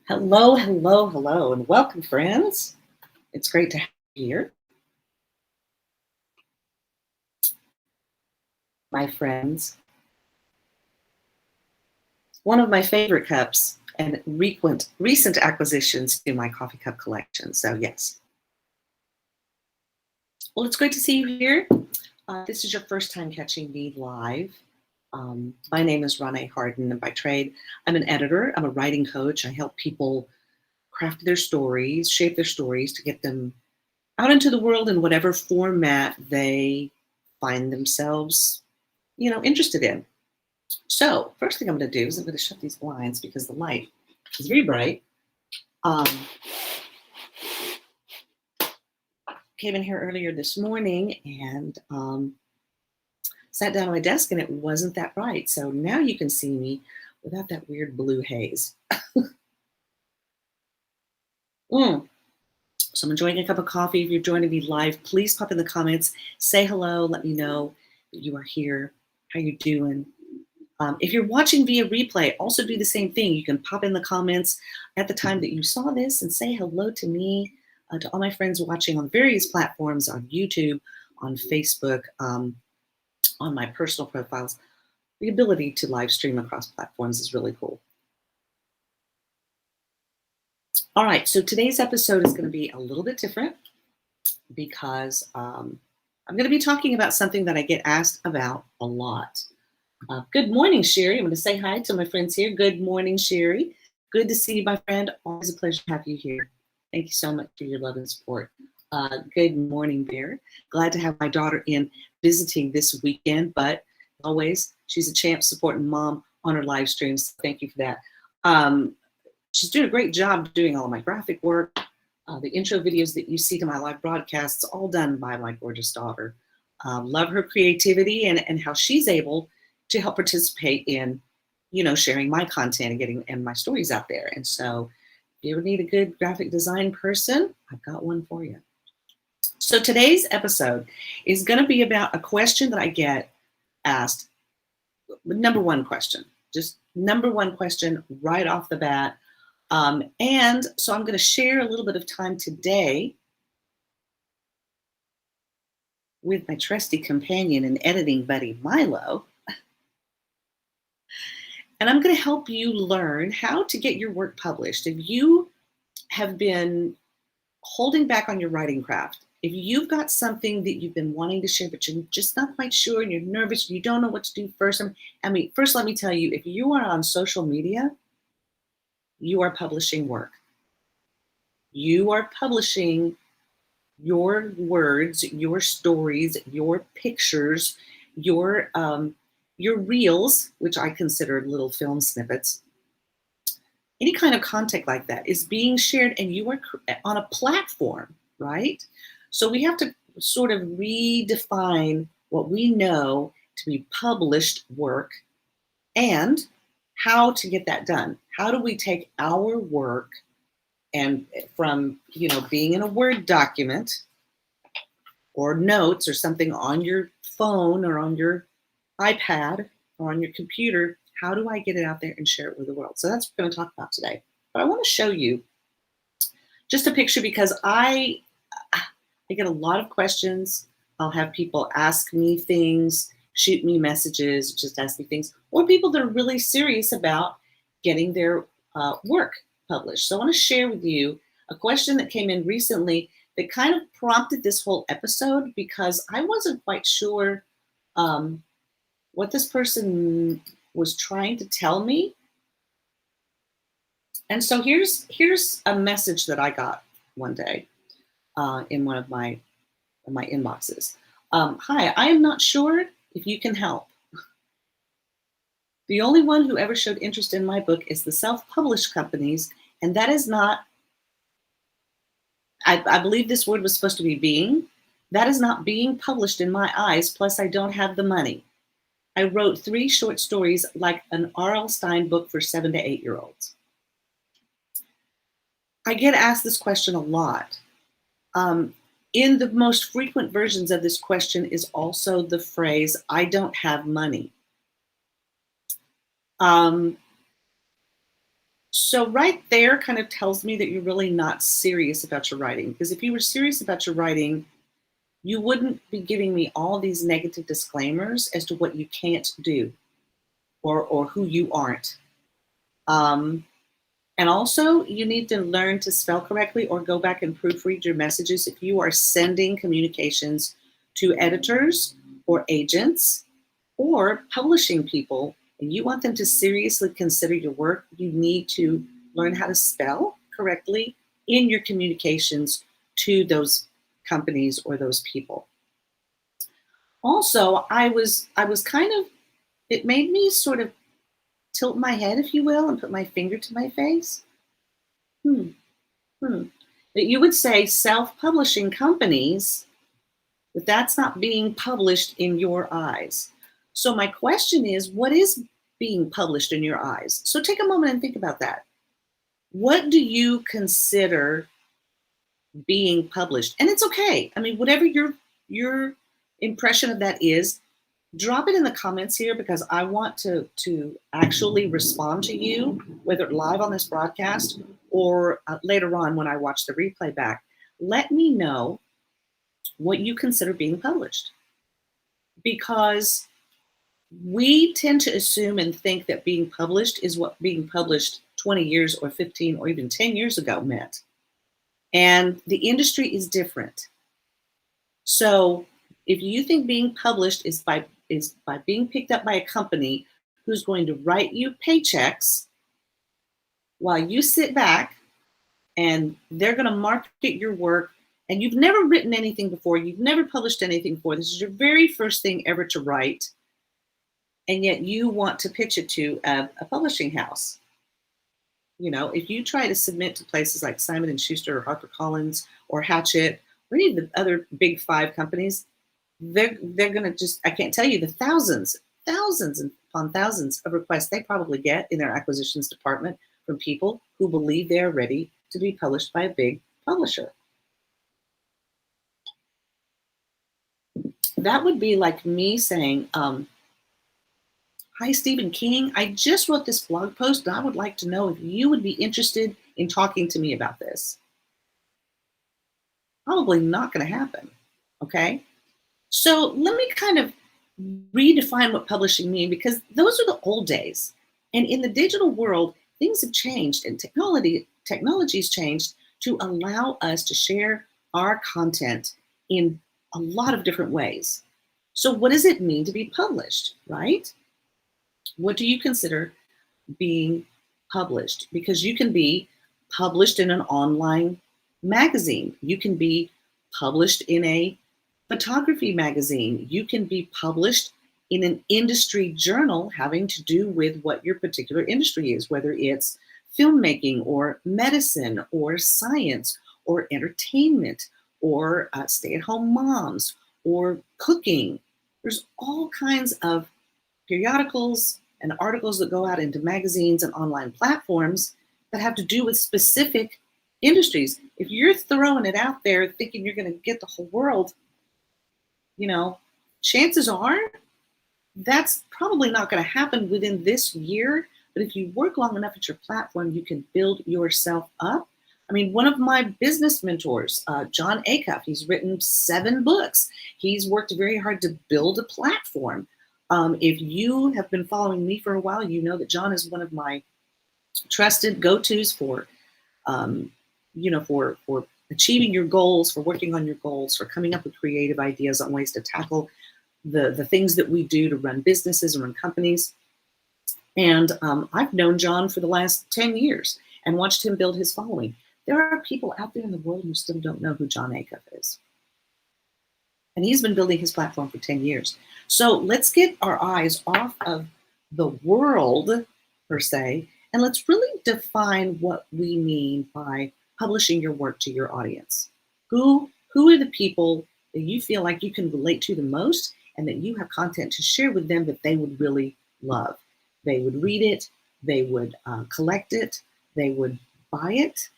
Hello, hello, hello, and welcome, friends. It's great to have you here. My friends, one of my favorite cups and recent acquisitions to my coffee cup collection. So yes. Well, it's great to see you here. This is your first time catching me live. My name is Renee Harden, and by trade, I'm an editor. I'm a writing coach. I help people craft their stories, shape their stories to get them out into the world in whatever format they find themselves, interested in. So first thing I'm going to do is I'm going to shut these blinds because the light is very bright. Came in here earlier this morning and sat down at my desk and it wasn't that bright. So now you can see me without that weird blue haze. So I'm enjoying a cup of coffee. If you're joining me live, please pop in the comments, say hello, let me know that you are here, how you doing. If you're watching via replay, also do the same thing. You can pop in the comments at the time that you saw this and say hello to me, to all my friends watching on various platforms, on YouTube, on Facebook, on my personal profiles. The ability to live stream across platforms is really cool. All right, so today's episode is going to be a little bit different because I'm going to be talking about something that I get asked about a lot. Good morning, Sherry. I'm going to say hi to my friends here. Good morning, Sherry. Good to see you, my friend. Always a pleasure to have you here. Thank you so much for your love and support. Good morning, Bear. Glad to have my daughter in visiting this weekend, but always, she's a champ supporting mom on her live streams. Thank you for that. She's doing a great job doing all of my graphic work. The intro videos that you see to my live broadcasts, all done by my gorgeous daughter. Love her creativity and how she's able to help participate in, sharing my content and getting my stories out there. And so if you ever need a good graphic design person, I've got one for you. So today's episode is going to be about a question that I get asked. Number one question right off the bat. And so I'm going to share a little bit of time today with my trusty companion and editing buddy, Milo. And I'm going to help you learn how to get your work published. If you have been holding back on your writing craft, if you've got something that you've been wanting to share, but you're just not quite sure and you're nervous, you don't know what to do first. First, let me tell you, if you are on social media, you are publishing work. You are publishing your words, your stories, your pictures, your reels, which I consider little film snippets. Any kind of content like that is being shared and you are on a platform, right? So we have to sort of redefine what we know to be published work and how to get that done. How do we take our work and from, being in a Word document or notes or something on your phone or on your iPad or on your computer, how do I get it out there and share it with the world? So that's what we're going to talk about today. But I want to show you just a picture because I get a lot of questions. I'll have people ask me things, shoot me messages, just ask me things, or people that are really serious about getting their work published. So I want to share with you a question that came in recently that kind of prompted this whole episode because I wasn't quite sure what this person was trying to tell me. And so here's a message that I got one day in one of my inboxes. Hi, I am not sure if you can help. The only one who ever showed interest in my book is the self-published companies, and that is not, I believe this word was supposed to be being. That is not being published in my eyes, plus I don't have the money. I wrote 3 short stories like an R.L. Stine book for 7 to 8-year-olds. I get asked this question a lot. In the most frequent versions of this question is also the phrase, I don't have money. So right there kind of tells me that you're really not serious about your writing. Because if you were serious about your writing, you wouldn't be giving me all these negative disclaimers as to what you can't do or who you aren't. And also, you need to learn to spell correctly or go back and proofread your messages if you are sending communications to editors or agents or publishing people and you want them to seriously consider your work. You need to learn how to spell correctly in your communications to those companies or those people. Also, I was kind of, it made me sort of tilt my head, if you will, and put my finger to my face. That you would say self-publishing companies, but that's not being published in your eyes. So my question is, what is being published in your eyes? So take a moment and think about that. What do you consider being published? And it's okay. I mean, whatever your impression of that is, drop it in the comments here because I want to actually respond to you, whether live on this broadcast or later on when I watch the replay back. Let me know what you consider being published. Because we tend to assume and think that being published is what being published 20 years or 15 or even 10 years ago meant. And the industry is different. So if you think being published is by being picked up by a company who's going to write you paychecks while you sit back and they're going to market your work and you've never written anything before, you've never published anything before, this is your very first thing ever to write, and yet you want to pitch it to a publishing house. If you try to submit to places like Simon & Schuster or HarperCollins or Hachette or any of the other big 5 companies, they're going to just, I can't tell you the thousands upon thousands of requests they probably get in their acquisitions department from people who believe they're ready to be published by a big publisher. That would be like me saying, hi, Stephen King, I just wrote this blog post and I would like to know if you would be interested in talking to me about this. Probably not going to happen, okay? So let me kind of redefine what publishing means because those are the old days. And in the digital world, things have changed and technology's changed to allow us to share our content in a lot of different ways. So what does it mean to be published, right? What do you consider being published? Because you can be published in an online magazine. You can be published in a photography magazine. You can be published in an industry journal having to do with what your particular industry is, whether it's filmmaking or medicine or science or entertainment or stay-at-home moms or cooking. There's all kinds of periodicals and articles that go out into magazines and online platforms that have to do with specific industries. If you're throwing it out there thinking you're going to get the whole world, chances are that's probably not going to happen within this year. But if you work long enough at your platform, you can build yourself up. I mean, one of my business mentors, John Acuff, he's written 7 books. He's worked very hard to build a platform. If you have been following me for a while, you know that John is one of my trusted go-tos for achieving your goals, for working on your goals, for coming up with creative ideas on ways to tackle the things that we do to run businesses and run companies. And I've known John for the last 10 years and watched him build his following. There are people out there in the world who still don't know who John Acuff is. And he's been building his platform for 10 years. So let's get our eyes off of the world, per se, and let's really define what we mean by publishing your work to your audience. Who are the people that you feel like you can relate to the most and that you have content to share with them that they would really love? They would read it, they would collect it, they would buy it,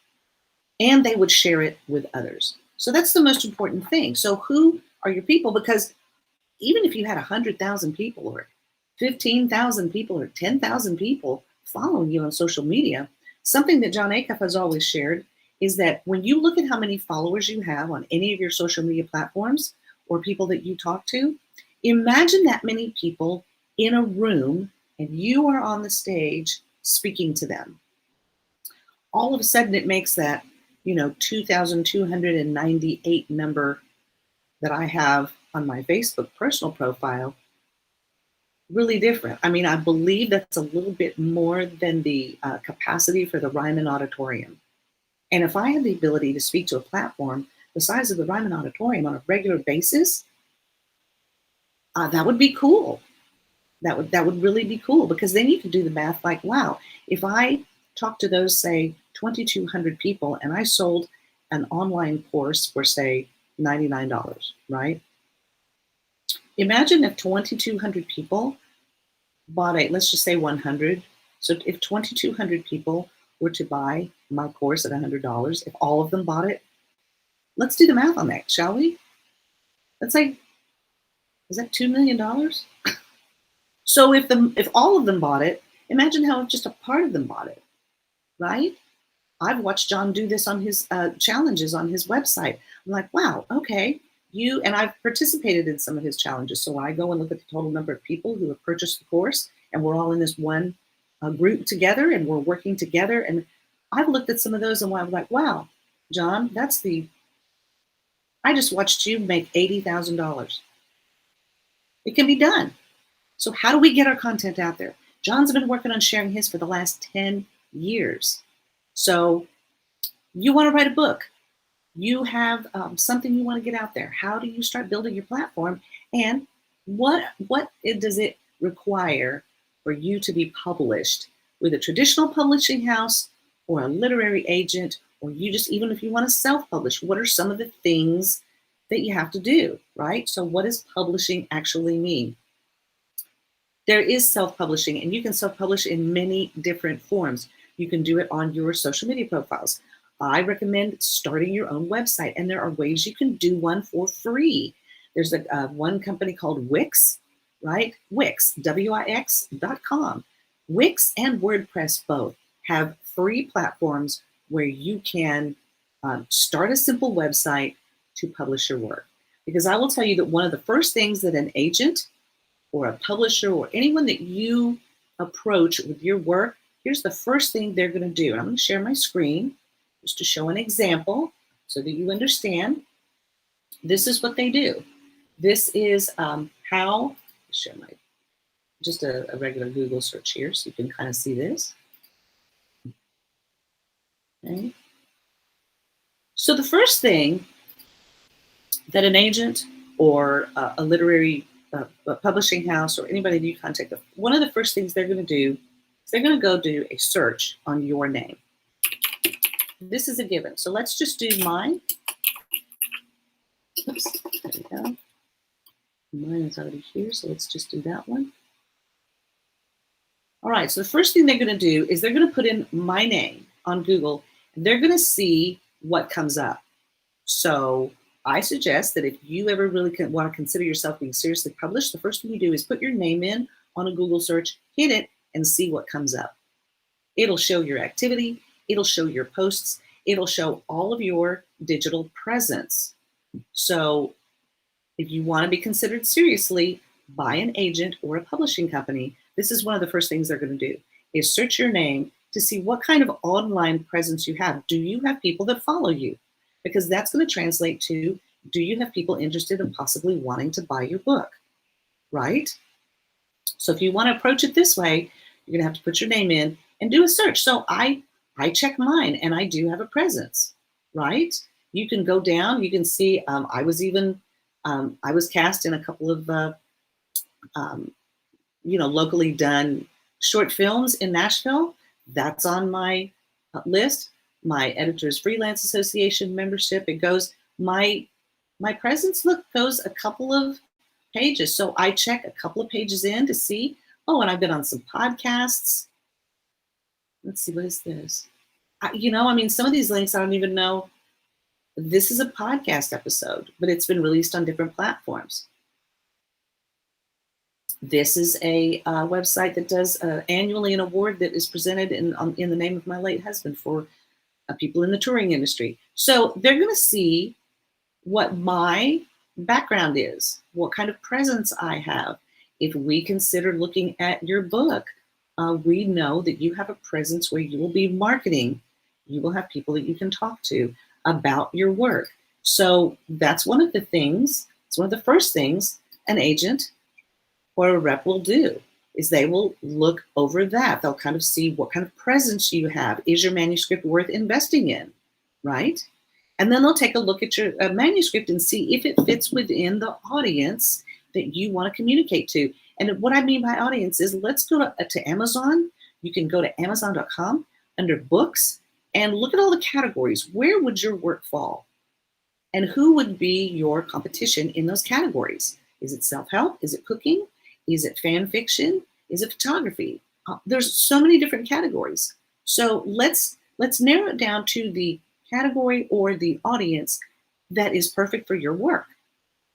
and they would share it with others. So that's the most important thing. So who are your people? Because even if you had 100,000 people or 15,000 people or 10,000 people following you on social media, something that John Acuff has always shared is that when you look at how many followers you have on any of your social media platforms or people that you talk to, imagine that many people in a room and you are on the stage speaking to them. All of a sudden it makes that 2,298 number that I have on my Facebook personal profile really different. I mean, I believe that's a little bit more than the capacity for the Ryman Auditorium. And if I had the ability to speak to a platform the size of the Ryman Auditorium on a regular basis, that would be cool. That would really be cool, because then you could do the math like, wow, if I talk to those, say, 2,200 people and I sold an online course for, say, $99, right? Imagine if 2,200 people bought let's just say 100. So if 2,200 people were to buy my course at $100, if all of them bought it, let's do the math on that, shall we? That's like, is that $2 million? So if all of them bought it, imagine how just a part of them bought it, right? I've watched John do this on his challenges on his website. I'm like, wow, okay. And I've participated in some of his challenges. So when I go and look at the total number of people who have purchased the course, and we're all in this one group together and we're working together, and I've looked at some of those and I'm like, wow, John, I just watched you make $80,000. It can be done. So how do we get our content out there? John's been working on sharing his for the last 10 years. So you want to write a book. You have something you want to get out there. How do you start building your platform? And what does it require for you to be published with a traditional publishing house or a literary agent, or even if you want to self-publish, what are some of the things that you have to do, right? So what does publishing actually mean? There is self-publishing, and you can self-publish in many different forms. You can do it on your social media profiles. I recommend starting your own website, and there are ways you can do one for free. There's one company called Wix, right? Wix, Wix.com. Wix and WordPress both have free platforms where you can start a simple website to publish your work. Because I will tell you that one of the first things that an agent or a publisher or anyone that you approach with your work, here's the first thing they're going to do. And I'm going to share my screen just to show an example so that you understand. This is what they do. This is how, share my, just a regular Google search here so you can kind of see this. Okay. So the first thing that an agent or a literary a publishing house or anybody that you contact, one of the first things they're going to do is they're going to go do a search on your name. This is a given. So let's just do mine. Oops, there we go. Mine is already here, so let's just do that one. All right, so the first thing they're going to do is they're going to put in my name on Google, and they're going to see what comes up. So I suggest that if you ever really want to consider yourself being seriously published, the first thing you do is put your name in on a Google search, hit it, and see what comes up. It'll show your activity, it'll show your posts, it'll show all of your digital presence. So if you want to be considered seriously by an agent or a publishing company, this is one of the first things they're going to do is search your name to see what kind of online presence you have. Do you have people that follow you? Because that's going to translate to, do you have people interested in possibly wanting to buy your book, right? So if you want to approach it this way, you're going to have to put your name in and do a search. So I check mine, and I do have a presence, right? You can go down, you can see, I was cast in a couple of, locally done short films in Nashville. That's on my list. My Editors Freelance Association membership. It goes, my presence goes a couple of pages. So I check a couple of pages in to see, oh, and I've been on some podcasts. Let's see, what is this? Some of these links I don't even know. This is a podcast episode, but it's been released on different platforms. This is a website that does annually an award that is presented in the name of my late husband for people in the touring industry. So they're going to see what my background is, what kind of presence I have. If we consider looking at your book, we know that you have a presence where you will be marketing. You will have people that you can talk to about your work. So that's one of the things, it's one of the first things an agent or a rep will do, is they will look over that. They'll kind of see what kind of presence you have. Is your manuscript worth investing in, right? And then they'll take a look at your manuscript and see if it fits within the audience that you want to communicate to. And what I mean by audience is, let's go to Amazon. You can go to Amazon.com under books and look at all the categories. Where would your work fall? And who would be your competition in those categories? Is it self-help? Is it cooking? Is it fan fiction? Is it photography? There's so many different categories. So let's narrow it down to the category or the audience that is perfect for your work,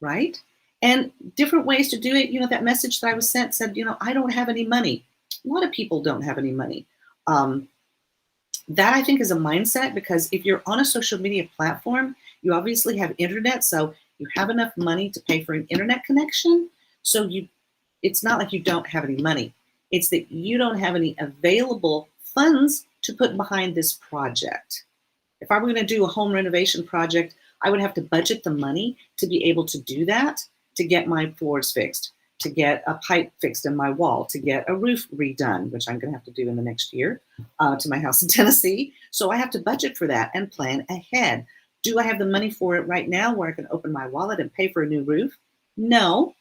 right? And different ways to do it. That message that I was sent said, I don't have any money. A lot of people don't have any money. That I think is a mindset, because if you're on a social media platform, you obviously have internet, so you have enough money to pay for an internet connection. So it's not like you don't have any money. It's that you don't have any available funds to put behind this project. If I were going to do a home renovation project, I would have to budget the money to be able to do that, to get my floors fixed, to get a pipe fixed in my wall, to get a roof redone, which I'm going to have to do in the next year to my house in Tennessee. So I have to budget for that and plan ahead. Do I have the money for it right now where I can open my wallet and pay for a new roof? No.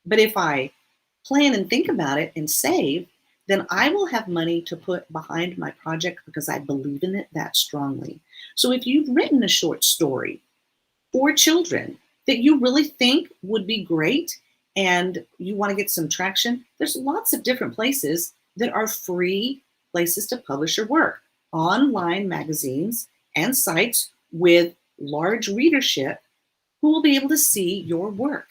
But if I plan and think about it and save, then I will have money to put behind my project because I believe in it that strongly. So if you've written a short story for children that you really think would be great and you want to get some traction, there's lots of different places that are free places to publish your work. Online magazines and sites with large readership who will be able to see your work.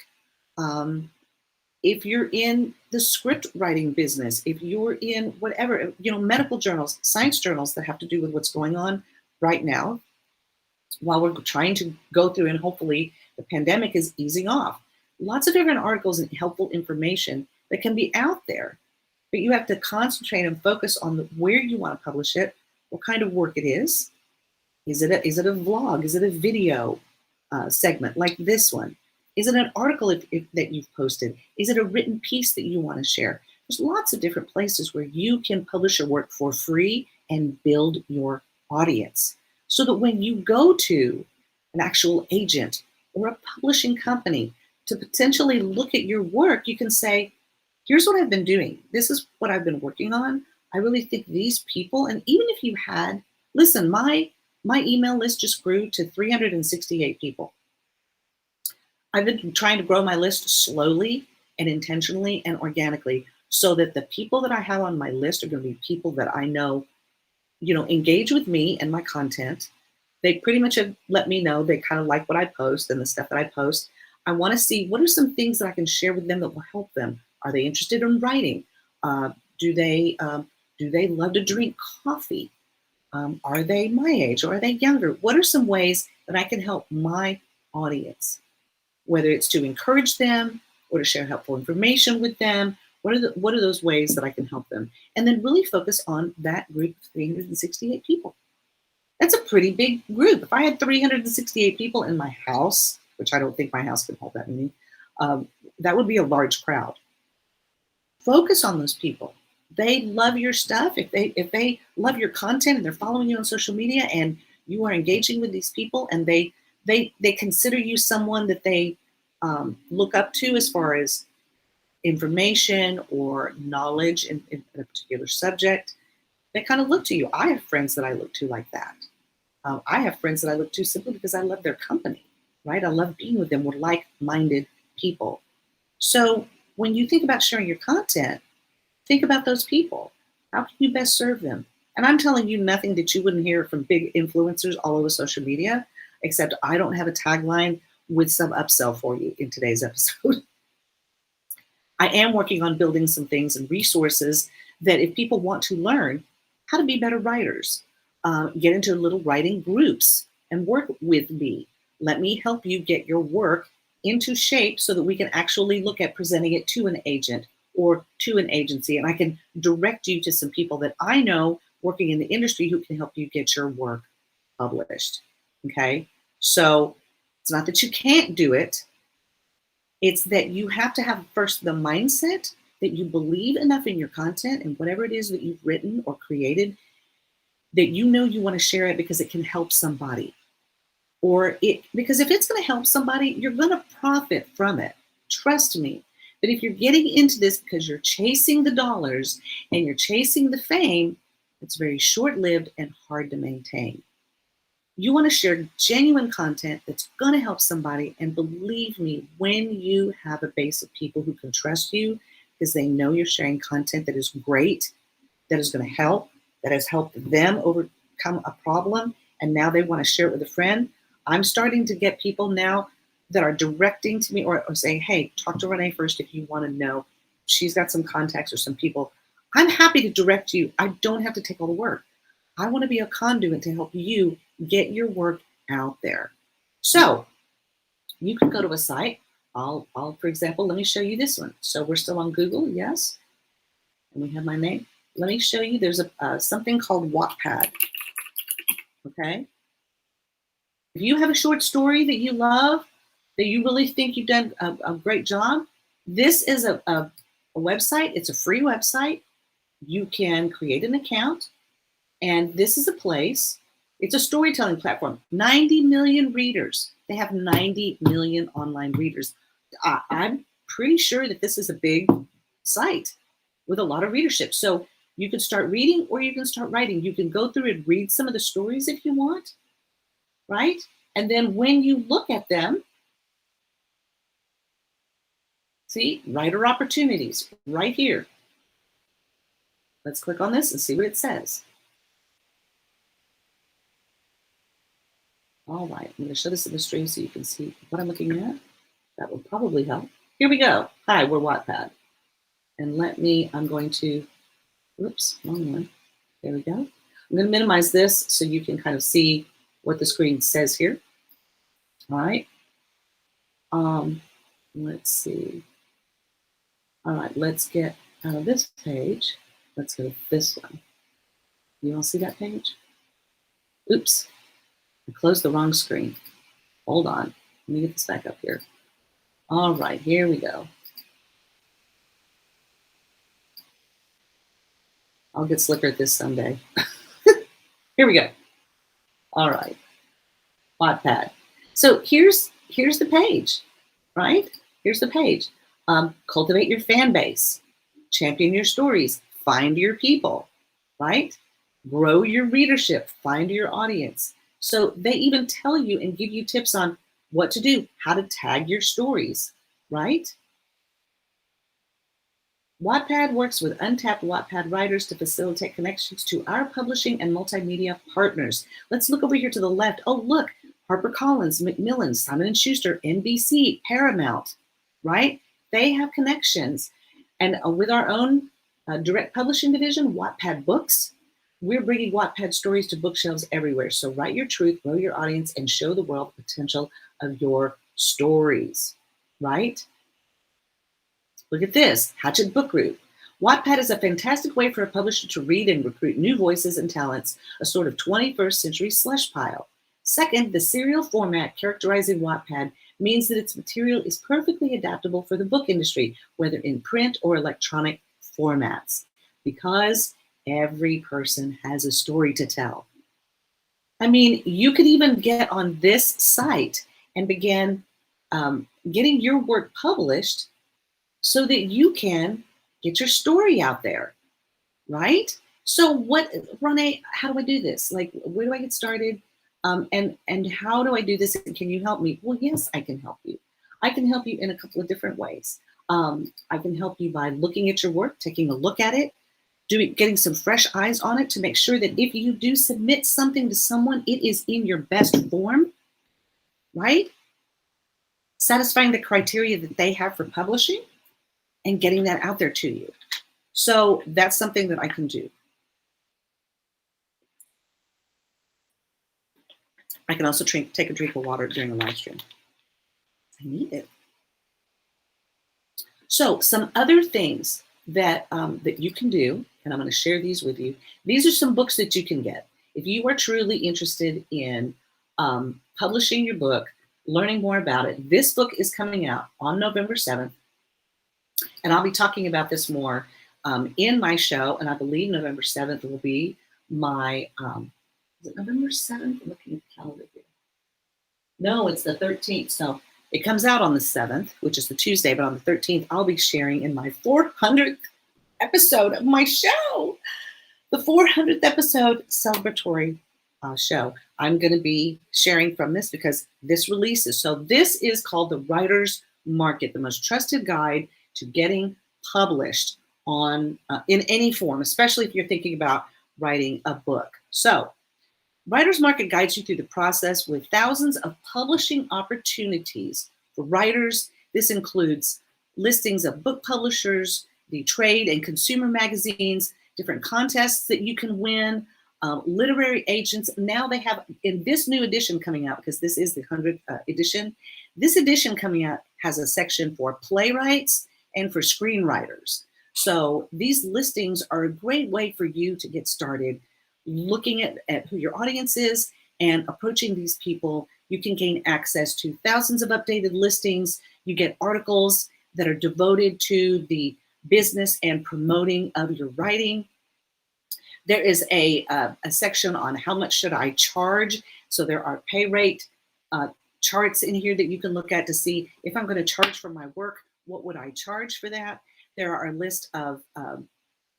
If you're in the script writing business, if you're in whatever, medical journals, science journals that have to do with what's going on right now, while we're trying to go through and hopefully the pandemic is easing off. Lots of different articles and helpful information that can be out there, but you have to concentrate and focus on where you want to publish it, what kind of work it is. Is it a vlog? Is it a video segment like this one? Is it an article that you've posted? Is it a written piece that you want to share? There's lots of different places where you can publish your work for free and build your audience, so that when you go to an actual agent or a publishing company to potentially look at your work, you can say, here's what I've been doing. This is what I've been working on. I really think these people, and even if you had, listen, my email list just grew to 368 people. I've been trying to grow my list slowly and intentionally and organically so that the people that I have on my list are going to be people that I know, engage with me and my content. They pretty much have let me know they kind of like what I post and the stuff that I post. I want to see what are some things that I can share with them that will help them. Are they interested in writing? Uh, do they love to drink coffee? Are they my age or are they younger? What are some ways that I can help my audience? Whether it's to encourage them or to share helpful information with them. What are those ways that I can help them? And then really focus on that group of 368 people. That's a pretty big group. If I had 368 people in my house, which I don't think my house can hold that many, that would be a large crowd. Focus on those people. They love your stuff. If they love your content and they're following you on social media and you are engaging with these people and they consider you someone that they look up to as far as information or knowledge in a particular subject, they kind of look to you. I have friends that I look to like that. I have friends that I look to simply because I love their company, right? I love being with them. We're like-minded people. So when you think about sharing your content, think about those people. How can you best serve them? And I'm telling you nothing that you wouldn't hear from big influencers all over social media, except I don't have a tagline with some upsell for you in today's episode. I am working on building some things and resources that if people want to learn how to be better writers, get into little writing groups and work with me. Let me help you get your work into shape so that we can actually look at presenting it to an agent or to an agency. And I can direct you to some people that I know working in the industry who can help you get your work published. Okay. So it's not that you can't do it. It's that you have to have first the mindset that you believe enough in your content and whatever it is that you've written or created that you know you want to share it because it can help somebody. Because if it's going to help somebody, you're going to profit from it. Trust me. But if you're getting into this because you're chasing the dollars and you're chasing the fame, it's very short-lived and hard to maintain. You want to share genuine content that's going to help somebody. And believe me, when you have a base of people who can trust you because they know you're sharing content that is great, that is going to help, that has helped them overcome a problem, and now they want to share it with a friend. I'm starting to get people now that are directing to me or saying, hey, talk to Renee first if you want to know. She's got some contacts or some people. I'm happy to direct you. I don't have to take all the work. I want to be a conduit to help you get your work out there. So you can go to a site. I'll, for example, let me show you this one. So we're still on Google, yes. And we have my name. Let me show you. There's something called Wattpad. Okay. If you have a short story that you love, that you really think you've done a great job, this is a website. It's a free website. You can create an account. And this is a place, it's a storytelling platform. 90 million readers. They have 90 million online readers. I'm pretty sure that this is a big site with a lot of readership. So you can start reading or you can start writing. You can go through and read some of the stories if you want, right? And then when you look at them, see, writer opportunities right here. Let's click on this and see what it says. All right, I'm going to show this in the stream so you can see what I'm looking at. That will probably help. Here we go. Hi, we're Wattpad. And I'm going to, whoops, wrong one. There we go. I'm going to minimize this so you can kind of see what the screen says here. All right. Let's see. All right, let's get out of this page. Let's go to this one. You all see that page? Oops, I closed the wrong screen. Hold on, let me get this back up here. All right, here we go. I'll get slicker at this someday. Here we go. All right, Wattpad. So here's the page, right? Here's the page. Cultivate your fan base, champion your stories, find your people, right? Grow your readership, find your audience. So they even tell you and give you tips on what to do, how to tag your stories, right? Wattpad works with untapped Wattpad writers to facilitate connections to our publishing and multimedia partners. Let's look over here to the left. Oh, look, HarperCollins, Macmillan, Simon & Schuster, NBC, Paramount, right? They have connections. And with our own direct publishing division, Wattpad Books, we're bringing Wattpad stories to bookshelves everywhere. So write your truth, grow your audience, and show the world the potential of your stories, right? Look at this, Hatchet Book Group. Wattpad is a fantastic way for a publisher to read and recruit new voices and talents, a sort of 21st century slush pile. Second, the serial format characterizing Wattpad means that its material is perfectly adaptable for the book industry, whether in print or electronic formats, because every person has a story to tell. I mean, you could even get on this site and begin getting your work published so that you can get your story out there, right? So what, Renee, how do I do this? Like, where do I get started? And how do I do this? And can you help me? Well, yes, I can help you. I can help you in a couple of different ways. I can help you by looking at your work, taking a look at it, getting some fresh eyes on it to make sure that if you do submit something to someone, it is in your best form, right? Satisfying the criteria that they have for publishing and getting that out there to you. So that's something that I can do. I can also take a drink of water during a live stream. I need it. So some other things that, that you can do, and I'm going to share these with you. These are some books that you can get. If you are truly interested in publishing your book, learning more about it, this book is coming out on November 7th. And I'll be talking about this more in my show. And I believe November 7th will be my, is it November 7th? I'm looking at the calendar here. No, it's the 13th. So it comes out on the 7th, which is the Tuesday, but on the 13th, I'll be sharing in my 400th episode of my show, the 400th episode celebratory show. I'm going to be sharing from this because this releases. So this is called the Writer's Market, the most trusted guide to getting published on in any form, especially if you're thinking about writing a book. So Writer's Market guides you through the process with thousands of publishing opportunities for writers. This includes listings of book publishers, the trade and consumer magazines, different contests that you can win, literary agents. Now they have, in this new edition coming out, because this is the 100th edition, this edition coming out has a section for playwrights and for screenwriters. So these listings are a great way for you to get started looking at who your audience is and approaching these people. You can gain access to thousands of updated listings. You get articles that are devoted to the business and promoting of your writing. There is a section on how much should I charge. So there are pay rate charts in here that you can look at to see if I'm going to charge for my work, what would I charge for that? There are a list of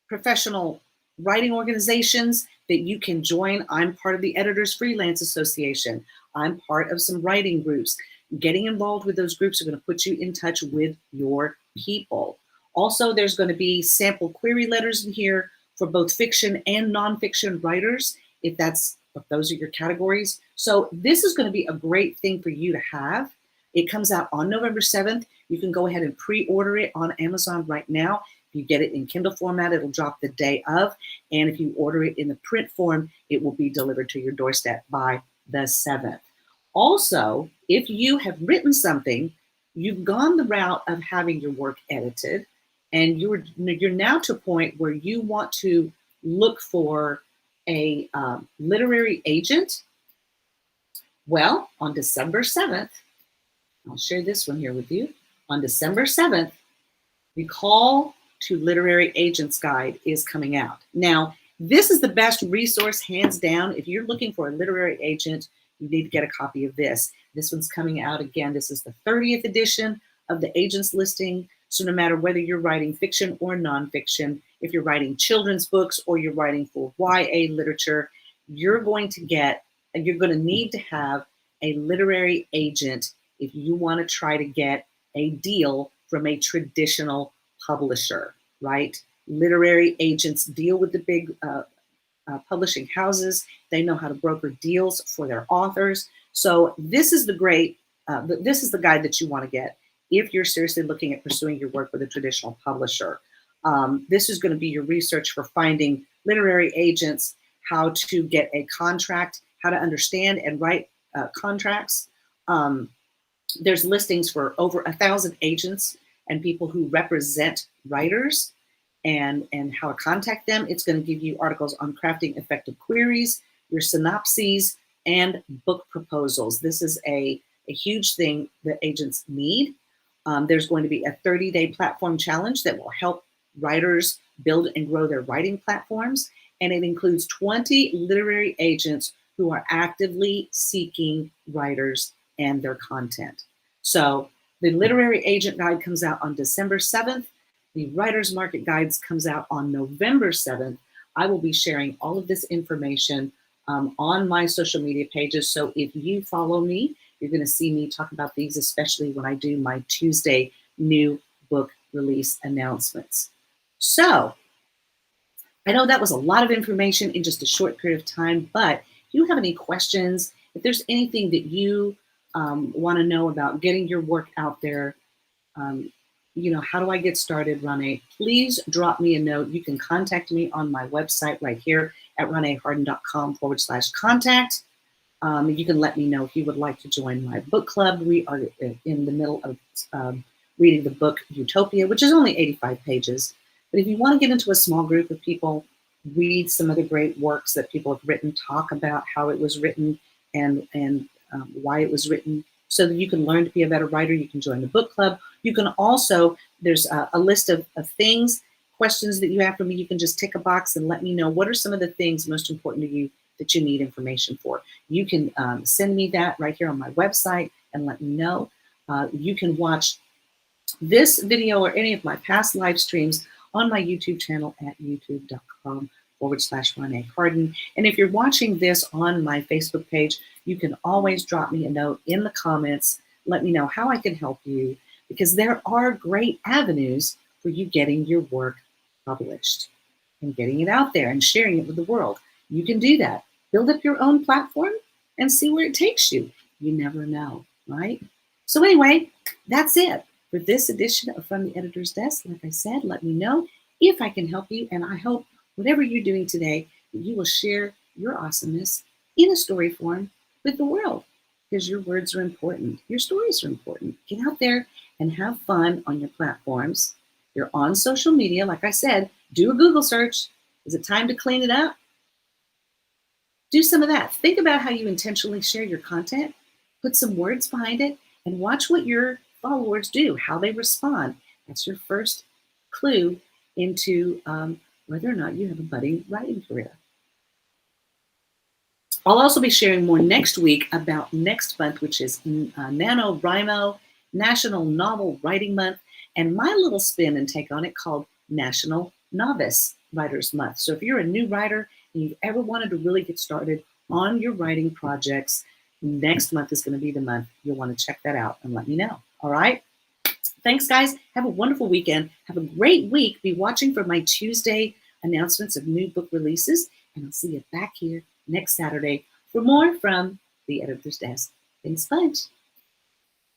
professional writing organizations that you can join. I'm part of the Editors Freelance Association. I'm part of some writing groups. Getting involved with those groups are going to put you in touch with your people. Also, there's going to be sample query letters in here for both fiction and nonfiction writers, if those are your categories. So this is going to be a great thing for you to have. It comes out on November 7th. You can go ahead and pre-order it on Amazon right now. If you get it in Kindle format, it'll drop the day of. And if you order it in the print form, it will be delivered to your doorstep by the 7th. Also, if you have written something, you've gone the route of having your work edited, and you're now to a point where you want to look for a literary agent. Well, on December 7th, I'll share this one here with you. On December 7th, the Call to Literary Agents Guide is coming out. Now, this is the best resource, hands down. If you're looking for a literary agent, you need to get a copy of this. This one's coming out again. This is the 30th edition of the agents listing. So no matter whether you're writing fiction or nonfiction, if you're writing children's books or you're writing for YA literature, you're going to need to have a literary agent if you want to try to get a deal from a traditional publisher. right? Literary agents deal with the big publishing houses. They know how to broker deals for their authors. So this is this is the guide that you want to get if you're seriously looking at pursuing your work with a traditional publisher. This is going to be your research for finding literary agents, how to get a contract, how to understand and write contracts. There's listings for over 1,000 agents and people who represent writers and how to contact them. It's going to give you articles on crafting effective queries, your synopses, and book proposals. This is a huge thing that agents need. There's going to be a 30-day platform challenge that will help writers build and grow their writing platforms. And it includes 20 literary agents who are actively seeking writers and their content. So the Literary Agent Guide comes out on December 7th. The Writer's Market Guides comes out on November 7th. I will be sharing all of this information on my social media pages. So if you follow me, you're going to see me talk about these, especially when I do my Tuesday new book release announcements. So I know that was a lot of information in just a short period of time, but if you have any questions, if there's anything that you want to know about getting your work out there, how do I get started, Renee? Please drop me a note. You can contact me on my website right here at reneeharden.com/contact. You can let me know if you would like to join my book club. We are in the middle of reading the book Utopia, which is only 85 pages. But if you want to get into a small group of people, read some of the great works that people have written, talk about how it was written and why it was written, so that you can learn to be a better writer, you can join the book club. You can also, there's a list of things, questions that you have for me. You can just tick a box and let me know what are some of the things most important to you that you need information for. You can send me that right here on my website and let me know. You can watch this video or any of my past live streams on my YouTube channel at youtube.com/Renee Harden. And if you're watching this on my Facebook page, you can always drop me a note in the comments. Let me know how I can help you, because there are great avenues for you getting your work published and getting it out there and sharing it with the world. You can do that. Build up your own platform and see where it takes you. You never know, right? So anyway, that's it for this edition of From the Editor's Desk. Like I said, let me know if I can help you. And I hope whatever you're doing today, that you will share your awesomeness in a story form with the world, because your words are important. Your stories are important. Get out there and have fun on your platforms. You're on social media. Like I said, do a Google search. Is it time to clean it up? Do some of that. Think about how you intentionally share your content. Put some words behind it and watch what your followers do, how they respond. That's your first clue into whether or not you have a budding writing career. I'll also be sharing more next week about next month, which is NaNoWriMo, National Novel Writing Month, and my little spin and take on it called National Novice Writers Month. So if you're a new writer and you've ever wanted to really get started on your writing projects, next month is going to be the month. You'll want to check that out and let me know. All right. Thanks, guys. Have a wonderful weekend. Have a great week. Be watching for my Tuesday announcements of new book releases, and I'll see you back here next Saturday for more from the Editor's Desk. Thanks a bunch.